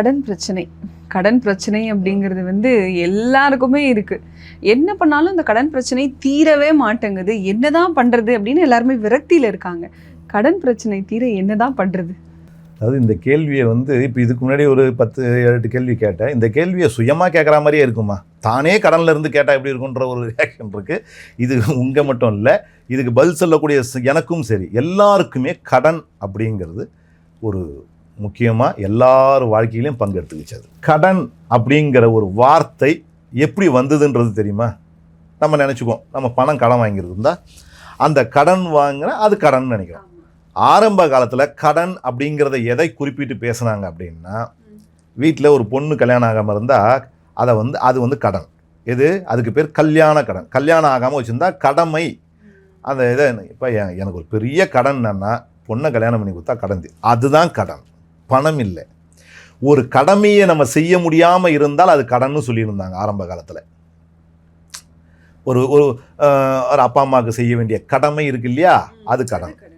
கடன் பிரச்சனை. கடன் பிரச்சனை அப்படிங்கிறது வந்து எல்லாருக்குமே இருக்கு. என்ன பண்ணாலும் இந்த கடன் பிரச்சனை தீரவே மாட்டேங்குது. என்னதான் பண்றது அப்படின்னு எல்லாருமே விரக்தியில இருக்காங்க. கடன் பிரச்சனை தீர என்னதான் பண்றது? அதாவது இந்த கேள்வியை வந்து இப்போ இதுக்கு முன்னாடி ஒரு 10-8 கேள்வி கேட்டேன். இந்த கேள்வியை சுயமாக கேட்குற மாதிரியே இருக்குமா? தானே கடனில் இருந்து கேட்டால் எப்படி இருக்குன்ற ஒரு ரியாக்ஷன் இருக்குது. இது உங்க மட்டும் இல்லை, இதுக்கு பதில் சொல்லக்கூடிய எனக்கும் சரி எல்லாருக்குமே கடன் அப்படிங்கிறது ஒரு முக்கியமாக எல்லார் வாழ்க்கையிலையும் பங்கெடுத்துக்கிச்சது. கடன் அப்படிங்கிற ஒரு வார்த்தை எப்படி வந்ததுன்றது தெரியுமா? நம்ம நினச்சிக்குவோம், நம்ம பணம் கடன் வாங்கியிருந்தா அந்த கடன் வாங்கினா அது கடன் நினைக்கிறோம். ஆரம்ப காலத்தில் கடன் அப்படிங்கிறத எதை குறிப்பிட்டு பேசுனாங்க அப்படின்னா, வீட்டில் ஒரு பொண்ணு கல்யாணம் ஆகாமல் இருந்தால் அது வந்து கடன். அதுக்கு பேர் கல்யாண கடன். கல்யாணம் ஆகாமல் வச்சுருந்தா கடமை. அந்த இதை இப்போ எனக்கு ஒரு பெரிய கடன் என்னன்னா, பொண்ணை கல்யாணம் பண்ணி கொடுத்தா கடன், அதுதான் கடன், பணம் இல்லை. ஒரு கடமையை நம்ம செய்ய முடியாமல் இருந்தால் அது கடன்னு சொல்லியிருந்தாங்க ஆரம்ப காலத்தில். ஒரு அப்பா அம்மாவுக்கு செய்ய வேண்டிய கடமை இருக்கு இல்லையா, அது கடன்.